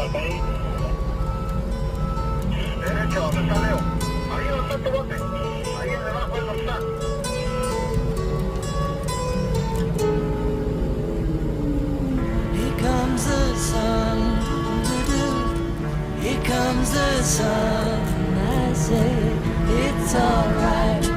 al 6. Derecho, ¿dónde está Leo? Ahí donde está tu bote. Ahí debajo del está. Here comes the sun. Here comes the sun. I say it's alright.